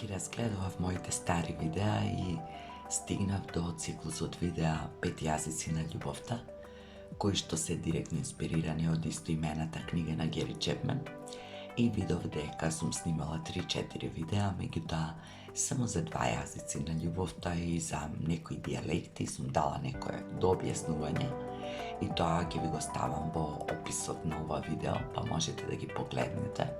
Ги разгледував моите стари видеа и стигнав до циклусот видеа 5 јазици на љубовта, кои што се директно инспирирани од истоимената книга на Гери Чепмен, и видов дека сум снимала 3-4 видеа, меѓутоа само за 2 јазици на љубовта и за некои дијалекти сум дала некое дообјаснување, и тоа ќе ви го ставам во описот на ова видео, па можете да ги погледнете,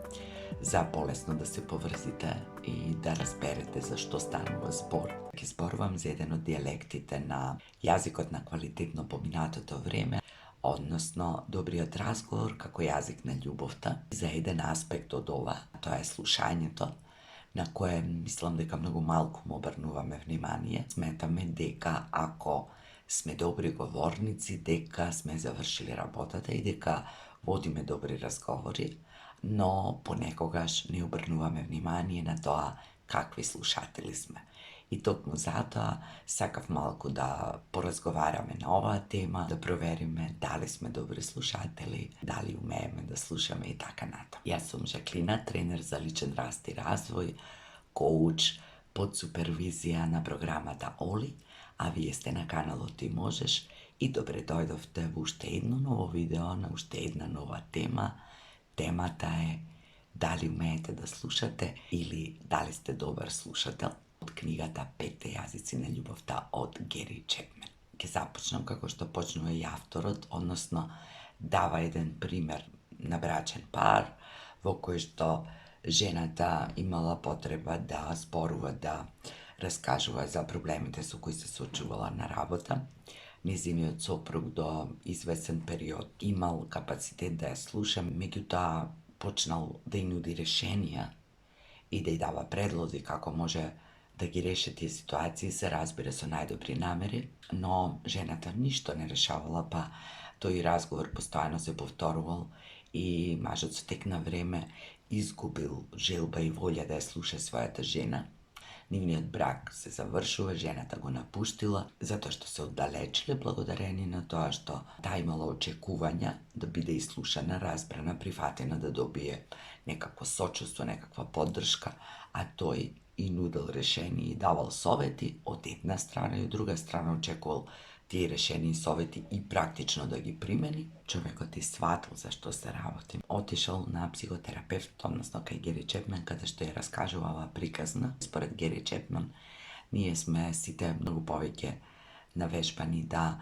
за полесно да се поврзите и да разберете за што станува збор. Ќе зборувам за еден од дијалектите на јазикот на квалитетно поминатото време, односно добриот разговор како јазик на љубовта. За еден аспект од ова, тоа е слушањето, на кое мислам дека многу малку му обрнуваме внимание. Сметаме дека ако сме добри говорници, дека сме завршили работата и дека водиме добри разговори, но понекогаш не обрнуваме внимание на тоа какви слушатели сме. И токму затоа сакав малку да поразговараме на оваа тема, да провериме дали сме добри слушатели, дали умееме да слушаме и така натаму. Јас сум Жаклина, тренер за личен раст и развој, коуч под супервизија на програмата Оли, а вие сте на каналот Ти можеш и добре дојдовте во уште едно ново видео на уште една нова тема. Темата е дали умеете да слушате или дали сте добар слушател, од книгата 5 јазици на љубовта од Гери Чепмен. Ќе започнам како што почнува и авторот, односно дава еден пример на брачен пар во кој што жената имала потреба да зборува, да раскажува за проблемите со кои се соочувала на работа. Незиниот сопруг до извесен период имал капацитет да ја слуша, меѓутоа почнал да ја нуди решенија и да ја дава предлози како може да ги реши тие ситуации, се разбира со најдобри намери, но жената ништо не решавала, па тој разговор постојано се повторувал и мажот со тек на време изгубил желба и волја да ја слуша својата жена. Нивниот брак се завршува, жената го напуштила, затоа што се оддалечиле благодарение на тоа што таа имала очекувања да биде ислушана, разбрана, прифатена, да добие некакво сочувство, некаква поддршка, а тој и нудел решение и давал совети од една страна и од друга страна очекувал тие решени и совети и практично да ги примени. Човекот и сватил за што се работи. Отишол на психотерапевт, односно кај Гери Чепмен, каде што ја раскажувала приказна. Според Гери Чепмен, ние сме сите многу повеќе навежбани да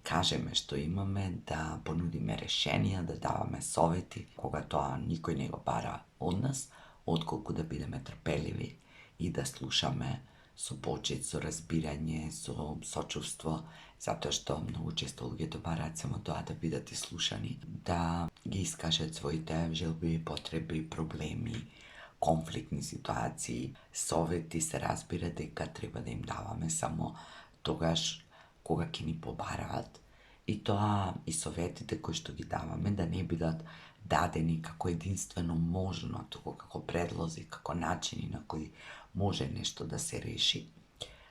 кажеме што имаме, да понудиме решенија, да даваме совети, кога тоа никој не го бара од нас, отколку да бидеме трпеливи и да слушаме со почит, со разбирање, со сочувство, затоа што многу често луѓето бараат само тоа да бидат ислушани, да ги искажат своите желби, потреби, проблеми, конфликтни ситуации, совети. Се разбира дека треба да им даваме само тогаш кога ќе ни побараат, и тоа и советите кои што ги даваме да не бидат дадени како единствено можно, туку како предлози, како начини на кои може нешто да се реши,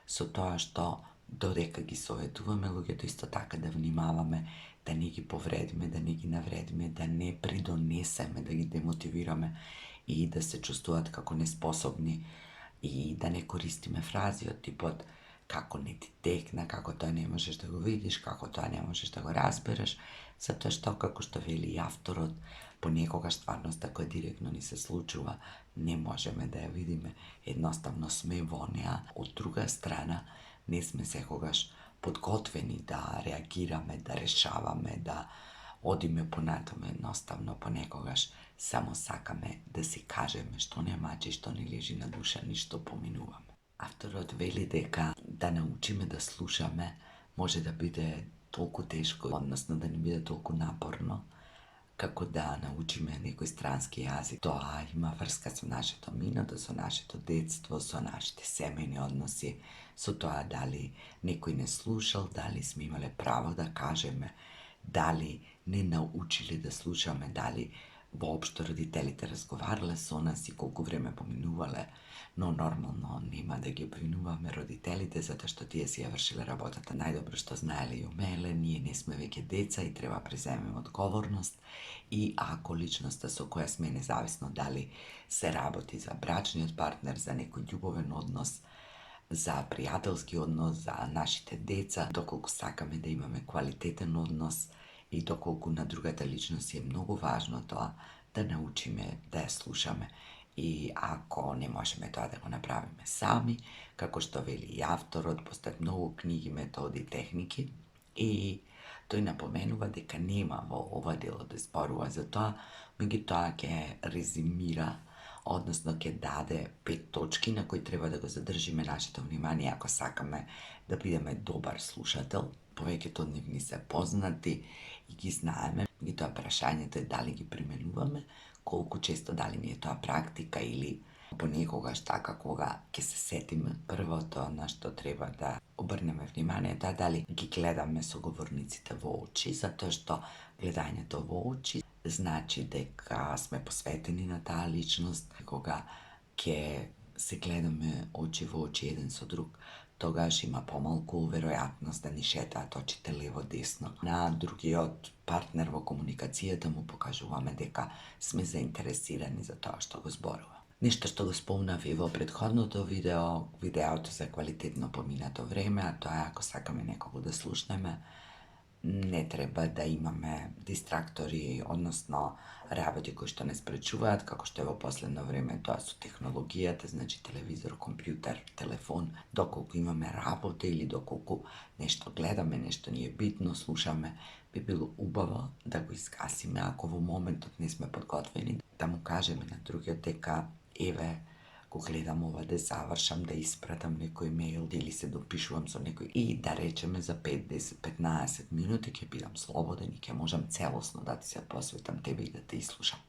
со тоа што додека ги советуваме луѓето исто така да внимаваме да не ги повредиме, да не ги навредиме, да не придонесеме, да ги демотивираме и да се чувствуваат како неспособни, и да не користиме фрази од типот како не ти текна, како тоа не можеш да го видиш, како тоа не можеш да го разбереш, затоа што, како што вели и авторот, понекогаш стварноста која директно ни се случува, не можеме да ја видиме, едноставно сме во неа. Од друга страна, не сме секогаш подготвени да реагираме, да решаваме, да одиме понатаму, едноставно понекогаш само сакаме да си кажеме што не мачи, што не лежи на душа, ништо поминуваме. Авторот вели дека да научиме да слушаме може да биде толку тешко, односно да не биде толку напорно, како да научиме некој странски јазик. Тоа има врска со нашето минато, со нашето детство, со нашите семејни односи, со тоа дали некој не слушал, дали сме имале право да кажеме, дали не научиле да слушаме, дали воопшто родителите разговарале со нас и колку време поминувале, но нормално нема да ги обвинуваме родителите затоа што тие си ја вршиле работата најдобро што знаеле и умееле. Ние не сме веќе деца и треба преземеме одговорност, и ако личноста со која сме, независно дали се работи за брачниот партнер, за некој љубовен однос, за пријателски однос, за нашите деца, доколку сакаме да имаме квалитетен однос и доколку на другата личност е многу важно тоа да научиме да ја слушаме. И ако не можеме тоа да го направиме сами, како што вели и авторот, постојат многу книги, методи, техники, и тој напоменува дека нема во ова дело да зборува за тоа, меѓутоа ќе резимира, односно ќе даде 5 точки на кои треба да го задржиме нашето внимание ако сакаме да бидеме добар слушател. Повеќето од нив ни се познати и ги знаеме, меѓутоа прашањето е дали ги применуваме, колку често, дали ни е тоа практика или понекогаш така кога ќе се сетиме. Првото на што треба да обрнеме внимание е дали ги гледаме соговорниците во очи, затоа што гледањето во очи значи дека сме посветени на таа личност. Кога ќе се гледаме очи во очи еден со друг, тогаш има помалку веројатност да ни шетаат очите лево-десно. На другиот партнер во комуникацијата му покажуваме дека сме заинтересирани за тоа што го зборува. Нешто што го спомнав и во претходното видеото за квалитетно поминато време, а тоа е ако сакаме некого да слушнеме, не треба да имаме дистрактори, односно работи кои што не спречуваат, како што е во последно време тоа со технологијата, значи телевизор, компјутер, телефон. Доколку имаме работа или доколку нешто гледаме, нешто ни е битно, слушаме, би било убаво да го изгасиме ако во моментот не сме подготвени, да му кажеме на другиот дека еве, го гледам ова да завршам, да испратам некој мејл или се допишувам со некој, и да речеме за 5, 10, 15 минути ќе бидам слободен и ќе можам целосно да ти се посветам тебе и да те изслушам.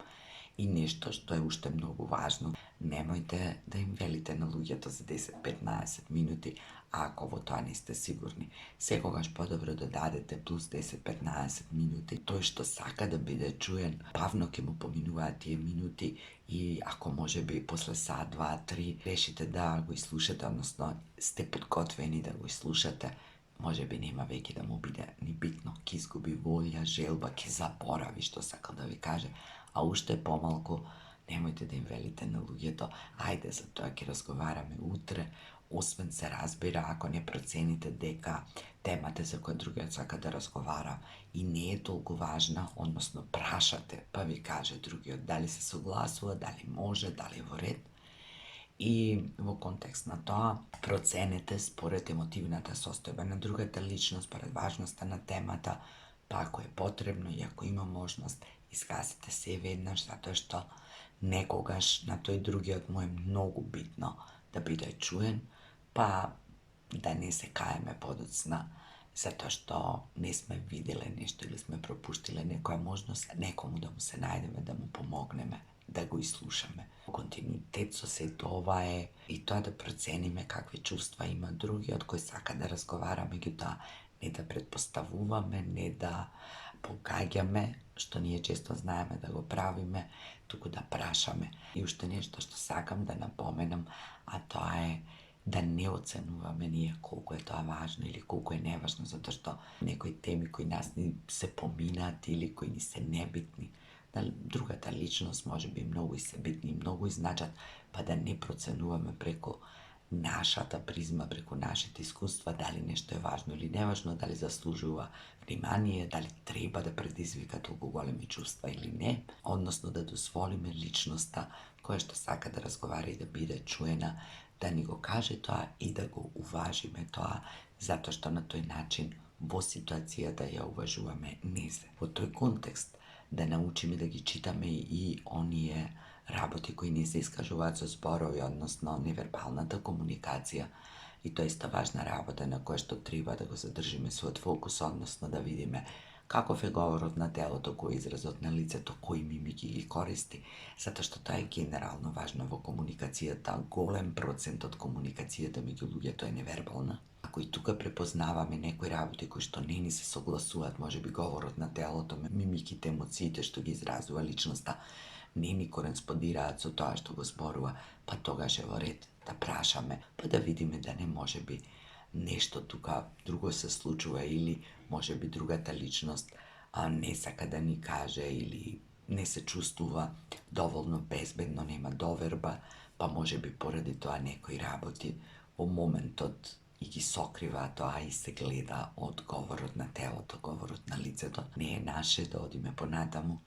И нешто што е уште многу важно, немојте да им велите на луѓето за 10-15 минути, ако во тоа не сте сигурни. Секогаш подобро да дадете плюс 10-15 минути. Тој што сака да биде чуен, бавно ќе му поминуваат тие минути, и ако може би после сат, 2, 3 решите да го изслушате, односно сте подготвени да го изслушате, може би нема веќе да му биде ни битно, ќе изгуби волја, желба, ќе заборави што сакал да ви каже, а уште помалку немојте да им велите на луѓето, ајде за тоа ќе разговараме утре, освен се разбира ако не процените дека темата за која другиот сака да разговара и не е толку важна, односно прашате, па ви каже другиот дали се согласува, дали може, дали е во ред. И во контекст на тоа, проценете според емотивната состојба на другата личност, според важноста на темата, па ако е потребно и ако има можност, изгасите се веднаш, затоа што некогаш на тој другиот му е многу битно да биде чуен, па да не се каеме подоцна, затоа што не сме виделе нешто или сме пропуштиле некоја можност некому да му се најдеме, да му помогнеме, да го изслушаме. Континуитет со сето ова е и тоа да процениме какви чувства има другиот кој сака да разговара, меѓутоа не да предпоставуваме, не да погаѓаме, што ние често знаеме да го правиме, туку да прашаме. И уште нешто што сакам да напоменам, а тоа е да не оценуваме ние колку е тоа важно или колку е неважно, затоа што некои теми кои нас ни се поминат или кои ни се небитни, другата личност може би многу и се битни, многу и значат, па да не проценуваме преку нашата призма, преку нашите искуства, дали нешто е важно или неважно, дали заслужува внимание, дали треба да предизвика толку големи чувства или не, односно да дозволиме личноста која што сака да разговара и да биде чуена, да ни го каже тоа и да го уважиме тоа, затоа што на тој начин во ситуацијата ја уважуваме незе. Во тој контекст да научиме да ги читаме и оние работи кои не се искажуваат со зборови, односно невербалната комуникација, и тоа е исто важна работа на која што треба да го задржиме својот фокус, односно да видиме каков е говорот на телото, кој е изразот на лицето, кои мимики ги користи, затоа што тоа е генерално важно во комуникацијата. Голем процент од комуникацијата меѓу луѓето е невербална. Ако и тука препознаваме некои работи кои што не ни се согласуваат, можеби говорот на телото, мимиките, емоциите што ги изразува личноста, не ни кореспондираат со тоа што го зборува, па тогаш е во ред да прашаме, па да видиме да не можеби нешто тука друго се случува или можеби другата личност не сака да ни каже или не се чувствува доволно безбедно, нема доверба, па можеби поради тоа некои работи во моментот и ги сокрива тоа и се гледа од говорот на телото, говорот на лицето. Не е наше да одиме понатаму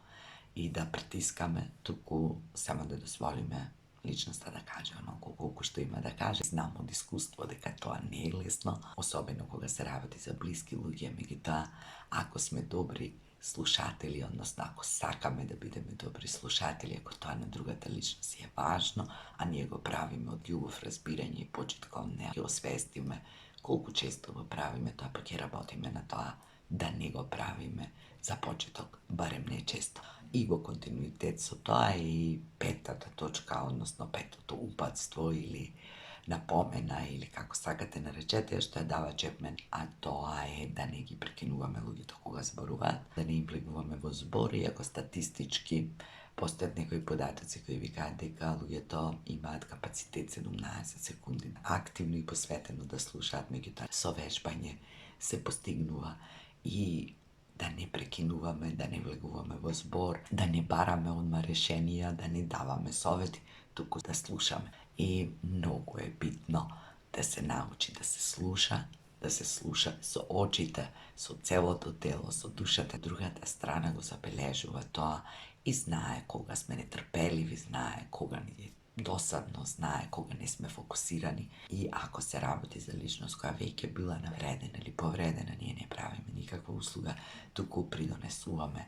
и да притискаме, туку само да дозволиме личноста да каже оноко колку што има да каже. Знам од искуство дека тоа не е лесно, особено кога се работи за блиски луѓе, меѓутоа ако сме добри слушатели, односно ако сакаме да бидеме добри слушатели, ако тоа на другата личност е важно, а ние го правиме од љубов, разбирање и почит кон неа, ќе освестиме колку често го правиме тоа, па ќе работиме на тоа да не го правиме за почеток, барем не често. И во континуитет со тоа и петата точка, односно петото упатство или напомена или како сакате наречете, што ја дава Чепмен, а тоа е да не ги прекинуваме луѓето кога зборуваат, да не им влегуваме во збор, иако статистички постојат некои податоци кои викаат дека луѓето имаат капацитет 17 секунди активно и посветено да слушаат, меѓутоа со вежбање се постигнува и да не прекинуваме, да не влегуваме во збор, да не бараме одма решенија, да не даваме совети, туку да слушаме. И многу е битно да се научи да се слуша со очите, со целото тело, со душата. Другата страна го забележува тоа и знае кога сме нетрпеливи, знае кога ни е досадно, знае кога не сме фокусирани. И ако се работи за личност која веќе била навредена или повредена, ние не правиме никаква услуга, туку придонесуваме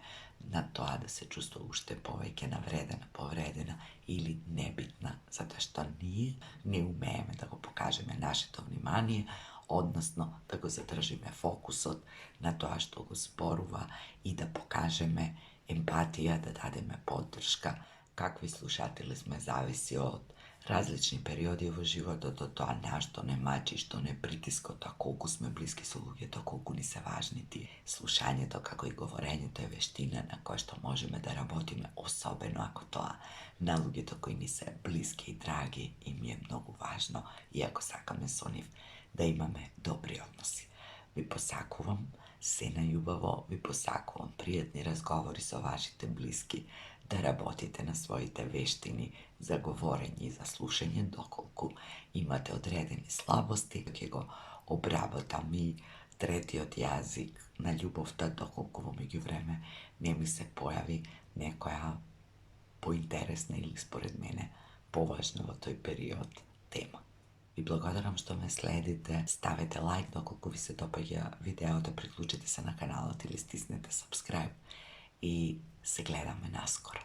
на тоа да се чувствува уште повеќе навредена, повредена или небитна, затоа што ние не умееме да го покажеме нашето внимание, односно да го задржиме фокусот на тоа што го зборува и да покажеме емпатија, да дадеме поддршка. Какви слушатели сме зависи од различни периоди во животот, од тоа на што не мачи, што не притискот, а колку сме блиски со луѓето, колку ни се важни тие. Слушањето, како и говорењето е вештина на која што можеме да работиме, особено ако тоа на луѓето кои ни се блиски и драги и ми е многу важно, иако сакаме со нив да имаме добри односи. Ви посакувам се најубаво, ви посакувам пријатни разговори со вашите блиски, да работите на своите вештини за говорење и за слушање, доколку имате одредени слабости, ќе го обработам и третиот јазик на љубовта, доколку во меѓувреме не ми се појави некоја поинтересна или според мене поважна во тој период тема. Ви благодарам што ме следите, ставете лайк доколку ви се допаѓа видеото, приклучете се на каналот или стиснете subscribe и се гледаме наскоро.